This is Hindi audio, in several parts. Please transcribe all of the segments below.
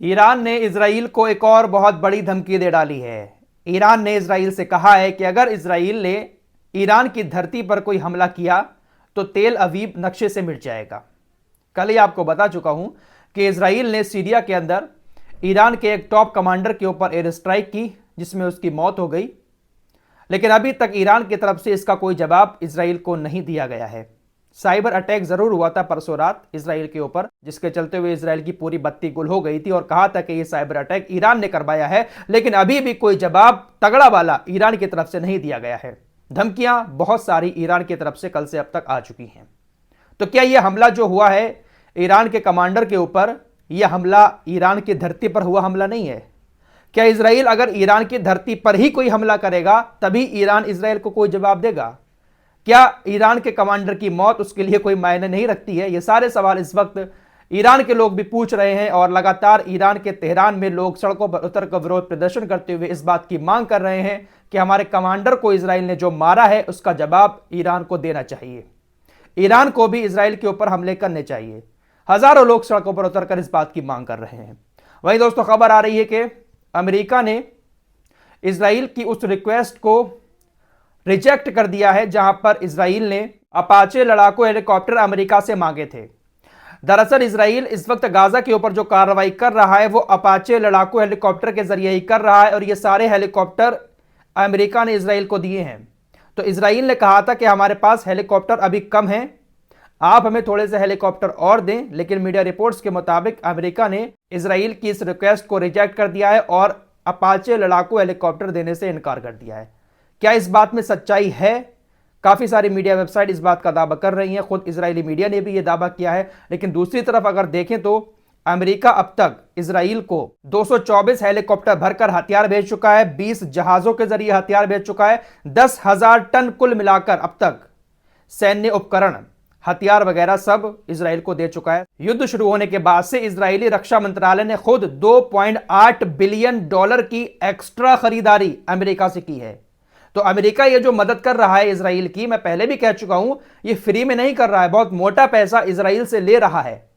ईरान ने इजराइल को एक और बहुत बड़ी धमकी दे डाली है। ईरान ने इजराइल से कहा है कि अगर इजराइल ने ईरान की धरती पर कोई हमला किया तो तेल अवीव नक्शे से मिट जाएगा। कल ही आपको बता चुका हूं कि इजराइल ने सीरिया के अंदर ईरान के एक टॉप कमांडर के ऊपर एयर स्ट्राइक की, जिसमें उसकी मौत हो गई। लेकिन अभी तक ईरान की तरफ से इसका कोई जवाब इजराइल को नहीं दिया गया है। साइबर अटैक जरूर हुआ था परसों रात इजराइल के ऊपर, जिसके चलते हुए इजराइल की पूरी बत्ती गुल हो गई थी और कहा था कि यह साइबर अटैक ईरान ने करवाया है। लेकिन अभी भी कोई जवाब तगड़ा वाला ईरान की तरफ से नहीं दिया गया है। धमकियां बहुत सारी ईरान की तरफ से कल से अब तक आ चुकी हैं। तो क्या यह हमला जो हुआ है ईरान के कमांडर के ऊपर, यह हमला ईरान की धरती पर हुआ हमला नहीं है? क्या इजराइल अगर ईरान की धरती पर ही कोई हमला करेगा तभी ईरान इजराइल को कोई जवाब देगा? क्या ईरान के कमांडर की मौत उसके लिए कोई मायने नहीं रखती है? ये सारे सवाल इस वक्त ईरान के लोग भी पूछ रहे हैं और लगातार ईरान के तेहरान में लोग सड़कों पर उतरकर विरोध प्रदर्शन करते हुए इस बात की मांग कर रहे हैं कि हमारे कमांडर को इजराइल ने जो मारा है उसका जवाब ईरान को देना चाहिए। ईरान को भी इजराइल के ऊपर हमले करने चाहिए। हजारों लोग सड़कों पर उतरकर इस बात की मांग कर रहे हैं। वहीं दोस्तों खबर आ रही है कि अमेरिका ने इजराइल की उस रिक्वेस्ट को रिजेक्ट कर दिया है जहां पर इजराइल ने अपाचे लड़ाकू हेलीकॉप्टर अमेरिका से मांगे थे। दरअसल इजराइल इस वक्त गाजा के ऊपर जो कार्रवाई कर रहा है वो अपाचे लड़ाकू हेलीकॉप्टर के जरिए ही कर रहा है और ये सारे हेलीकॉप्टर अमेरिका ने इजराइल को दिए हैं। तो इजराइल ने कहा था कि हमारे पास हेलीकॉप्टर अभी कम है, आप हमें थोड़े से हेलीकॉप्टर और दें। लेकिन मीडिया रिपोर्ट्स के मुताबिक अमेरिका ने इजराइल की इस रिक्वेस्ट को रिजेक्ट कर दिया है और अपाचे लड़ाकू हेलीकॉप्टर देने से इनकार कर दिया है। क्या इस बात में सच्चाई है? काफी सारी मीडिया वेबसाइट इस बात का दावा कर रही हैं, खुद इजरायली मीडिया ने भी यह दावा किया है। लेकिन दूसरी तरफ अगर देखें तो अमेरिका अब तक इजराइल को 224 हेलीकॉप्टर भरकर हथियार भेज चुका है, 20 जहाजों के जरिए हथियार भेज चुका है, 10,000 टन कुल मिलाकर अब तक सैन्य उपकरण, हथियार वगैरह सब इजराइल को दे चुका है। युद्ध शुरू होने के बाद से इजरायली रक्षा मंत्रालय ने खुद $2.8 बिलियन की एक्स्ट्रा खरीदारी अमेरिका से की है। तो अमेरिका ये जो मदद कर रहा है इजराइल की, मैं पहले भी कह चुका हूं, ये फ्री में नहीं कर रहा है, बहुत मोटा पैसा इजराइल से ले रहा है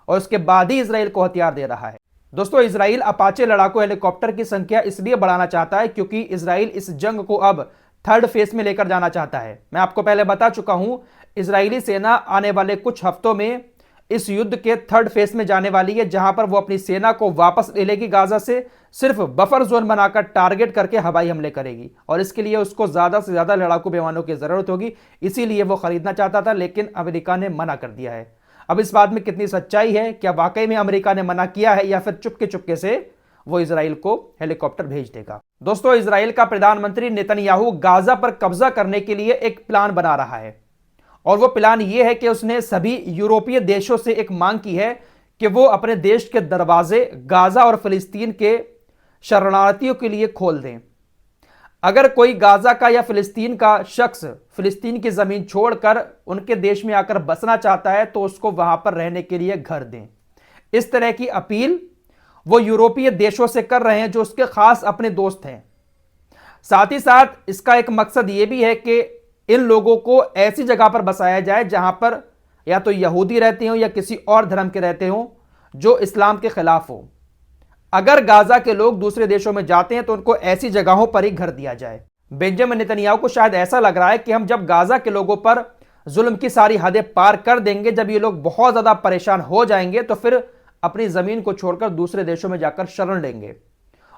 और उसके बाद ही इजराइल को हथियार दे रहा है। दोस्तों इजराइल अपाचे लड़ाकू हेलीकॉप्टर की संख्या इसलिए बढ़ाना चाहता है क्योंकि इजराइल इस जंग को अब थर्ड फेज में लेकर जाना चाहता है। मैं आपको पहले बता चुका हूं, इजरायली सेना आने वाले कुछ हफ्तों में इस युद्ध के थर्ड फेज में जाने वाली है, जहां पर वो अपनी सेना को वापस ले लेगी गाजा से, सिर्फ बफर जोन बनाकर टारगेट करके हवाई हमले करेगी और इसके लिए उसको ज्यादा से ज्यादा लड़ाकू विमानों की जरूरत होगी। इसीलिए वो खरीदना चाहता था, लेकिन अमेरिका ने मना कर दिया है। अब इस बात में कितनी सच्चाई है, क्या वाकई में अमेरिका ने मना किया है या फिर चुपके चुपके से वो इजराइल को हेलीकॉप्टर भेज देगा? दोस्तों इजराइल का प्रधानमंत्री नेतन्याहू गाजा पर कब्जा करने के लिए एक प्लान बना रहा है और वो प्लान ये है कि उसने सभी यूरोपीय देशों से एक मांग की है कि वो अपने देश के दरवाजे गाजा और फिलिस्तीन के शरणार्थियों के लिए खोल दें। अगर कोई गाजा का या फिलिस्तीन का शख्स फिलिस्तीन की जमीन छोड़कर उनके देश में आकर बसना चाहता है तो उसको वहां पर रहने के लिए घर दें। इस तरह की अपील वो यूरोपीय देशों से कर रहे हैं जो उसके खास अपने दोस्त हैं। साथ ही साथ इसका एक मकसद ये भी है कि इन लोगों को ऐसी जगह पर बसाया जाए जहां पर या तो यहूदी रहते हो या किसी और धर्म के रहते हो जो इस्लाम के खिलाफ हो। अगर गाजा के लोग दूसरे देशों में जाते हैं तो उनको ऐसी जगहों पर ही घर दिया जाए। बेंजामिन नेतन्याहू को शायद ऐसा लग रहा है कि हम जब गाजा के लोगों पर जुल्म की सारी हदें पार कर देंगे, जब ये लोग बहुत ज्यादा परेशान हो जाएंगे तो फिर अपनी जमीन को छोड़कर दूसरे देशों में जाकर शरण लेंगे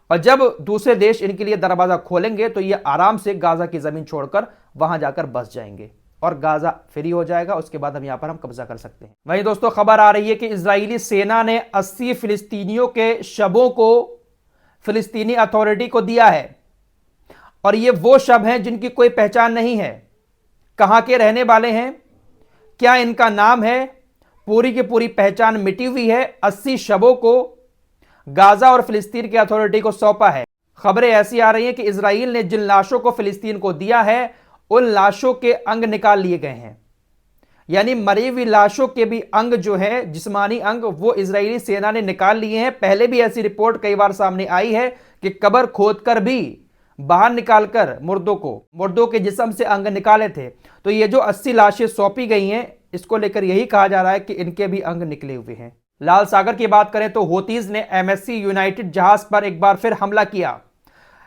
और जब दूसरे देश इनके लिए दरवाजा खोलेंगे तो ये आराम से गाजा की जमीन छोड़कर वहां जाकर बस जाएंगे और गाजा फ्री हो जाएगा। उसके बाद हम यहां पर हम कब्जा कर सकते हैं। वहीं दोस्तों खबर आ रही है कि इजरायली सेना ने 80 फिलिस्तीनियों के शवों को फिलिस्तीनी अथॉरिटी को दिया है और ये वो शव हैं जिनकी कोई पहचान नहीं है। कहां के रहने वाले हैं, क्या इनका नाम है, पूरी की पूरी पहचान मिटी हुई है। 80 शवों को गाजा और फिलिस्तीन की अथॉरिटी को सौंपा है। खबरें ऐसी आ रही हैं कि इजराइल ने जिन लाशों को फिलिस्तीन को दिया है उन लाशों के अंग निकाल लिए गए हैं, यानी मरी हुई लाशों के भी अंग जो है, जिस्मानी अंग, वो इजरायली सेना ने निकाल लिए हैं। पहले भी ऐसी रिपोर्ट कई बार सामने आई है कि कब्र खोदकर भी बाहर निकालकर मुर्दों के जिस्म से अंग निकाले थे। तो ये जो 80 लाशें सौंपी गई हैं, इसको लेकर यही कहा जा रहा है कि इनके भी अंग निकले हुए हैं। लाल सागर की बात करें तो हूतीज ने एमएससी यूनाइटेड जहाज पर एक बार फिर हमला किया।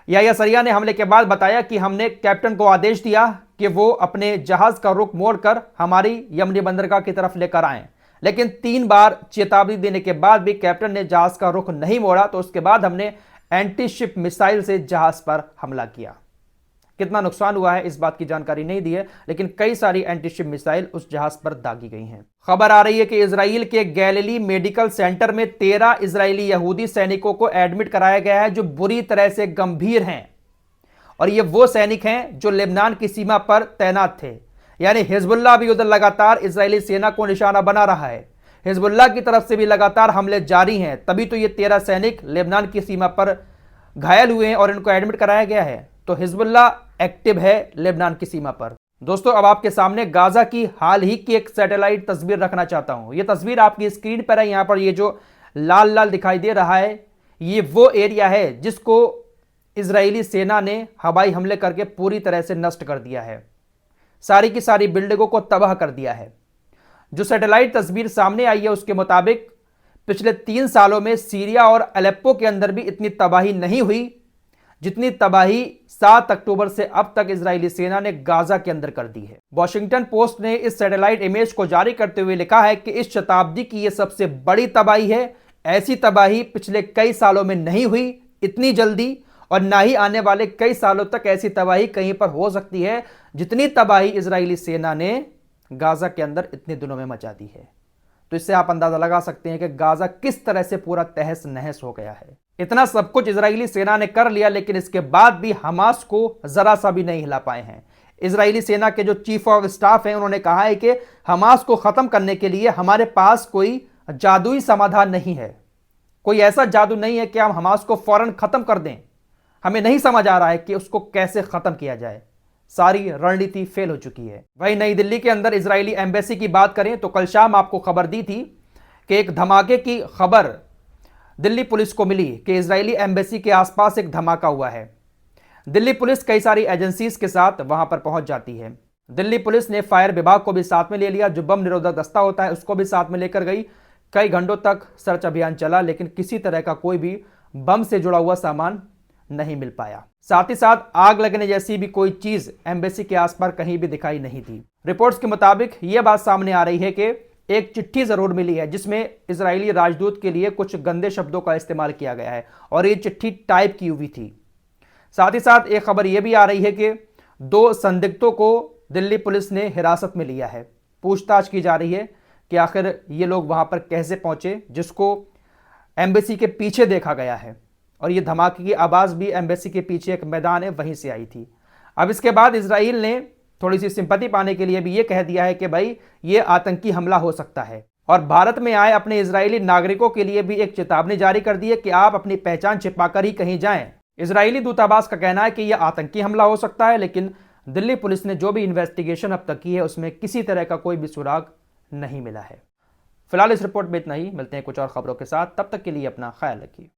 याह्या सरिया ने हमले के बाद बताया कि हमने कैप्टन को आदेश दिया कि वो अपने जहाज का रुख मोड़कर हमारी यमनी बंदरगाह की तरफ लेकर आएं, लेकिन 3 बार चेतावनी देने के बाद भी कैप्टन ने जहाज का रुख नहीं मोड़ा। तो उसके बाद हमने एंटी शिप मिसाइल से जहाज पर हमला किया। कितना नुकसान हुआ है इस बात की जानकारी नहीं दी है, लेकिन कई सारी एंटी शिप मिसाइल उस जहाज पर दागी गई हैं। खबर आ रही है कि इजराइल के गैलिली मेडिकल सेंटर में 13 इजरायली यहूदी सैनिकों को एडमिट कराया गया है जो बुरी तरह से गंभीर हैं। और ये वो सैनिक हैं जो लेबनान की सीमा पर तैनात थे। यानी हिजबुल्लाह भी उधर लगातार इजरायली सेना को निशाना बना रहा है। हिजबुल्लाह की तरफ से भी लगातार हमले जारी हैं, तभी तो ये 13 सैनिक लेबनान की सीमा पर घायल हुए हैं और इनको एडमिट कराया गया है। तो हिजबुल्लाह एक्टिव है लेबनान की सीमा पर। दोस्तों, अब आपके सामने गाजा की हाल ही की एक सैटेलाइट तस्वीर रखना चाहता हूं। यह तस्वीर आपकी स्क्रीन पर है। यहां पर ये जो लाल लाल दिखाई दे रहा है, ये वो एरिया है जिसको इजरायली सेना ने हवाई हमले करके पूरी तरह से नष्ट कर दिया है। सारी की सारी बिल्डिंगों को तबाह कर दिया है। जो सैटेलाइट तस्वीर सामने आई है उसके मुताबिक पिछले 3 सालों में सीरिया और अलेप्पो के अंदर भी इतनी तबाही नहीं हुई जितनी तबाही 7 अक्टूबर से अब तक इजरायली सेना ने गाजा के अंदर कर दी है। वॉशिंगटन पोस्ट ने इस सैटेलाइट इमेज को जारी करते हुए लिखा है कि इस शताब्दी की यह सबसे बड़ी तबाही है। ऐसी तबाही पिछले कई सालों में नहीं हुई इतनी जल्दी, और ना ही आने वाले कई सालों तक ऐसी तबाही कहीं पर हो सकती है जितनी तबाही इजरायली सेना ने गाजा के अंदर इतने दिनों में मचा दी है। तो इससे आप अंदाजा लगा सकते हैं कि गाजा किस तरह से पूरा तहस नहस हो गया है। इतना सब कुछ इजरायली सेना ने कर लिया, लेकिन इसके बाद भी हमास को जरा सा भी नहीं हिला पाए हैं। इजरायली सेना के जो चीफ ऑफ स्टाफ हैं उन्होंने कहा है कि हमास को खत्म करने के लिए हमारे पास कोई जादुई समाधान नहीं है। कोई ऐसा जादू नहीं है कि हम हमास को फौरन खत्म कर दें। हमें नहीं समझ आ रहा है कि उसको कैसे खत्म किया जाए। सारी रणनीति फेल हो चुकी है। वहीं नई दिल्ली के अंदर इजरायली एम्बेसी की बात करें तो कल शाम आपको खबर दी थी कि एक धमाके की खबर दिल्ली पुलिस को मिली कि इजरायली एम्बेसी के आसपास एक धमाका हुआ है। दिल्ली पुलिस कई सारी एजेंसीज के साथ वहां पर पहुंच जाती है। दिल्ली पुलिस ने फायर विभाग को भी साथ में ले लिया, जो बम निरोधक दस्ता होता है उसको भी साथ में लेकर गई। कई घंटों तक सर्च अभियान चला, लेकिन किसी तरह का कोई भी बम से जुड़ा हुआ सामान नहीं मिल पाया। साथ ही साथ आग लगने जैसी भी कोई चीज एम्बेसी के आसपास कहीं भी दिखाई नहीं थी। रिपोर्ट्स के मुताबिक यह बात सामने आ रही है कि एक चिट्ठी जरूर मिली है जिसमें इजरायली राजदूत के लिए कुछ गंदे शब्दों का इस्तेमाल किया गया है और ये चिट्ठी टाइप की हुई थी। साथ ही साथ एक खबर यह भी आ रही है कि 2 संदिग्धों को दिल्ली पुलिस ने हिरासत में लिया है। पूछताछ की जा रही है कि आखिर ये लोग वहां पर कैसे पहुंचे, जिसको एम्बेसी के पीछे देखा गया है। और ये धमाके की आवाज़ भी एम्बेसी के पीछे एक मैदान है वहीं से आई थी। अब इसके बाद इजराइल ने थोड़ी सी सिंपैथी पाने के लिए भी ये कह दिया है कि भाई ये आतंकी हमला हो सकता है, और भारत में आए अपने इजरायली नागरिकों के लिए भी एक चेतावनी जारी कर दी है कि आप अपनी पहचान छिपाकर ही कहीं जाएं। इजरायली दूतावास का कहना है कि यह आतंकी हमला हो सकता है, लेकिन दिल्ली पुलिस ने जो भी इन्वेस्टिगेशन अब तक की है उसमें किसी तरह का कोई भी सुराग नहीं मिला है। फिलहाल इस रिपोर्ट में इतना ही। मिलते हैं कुछ और खबरों के साथ, तब तक के लिए अपना ख्याल रखिए।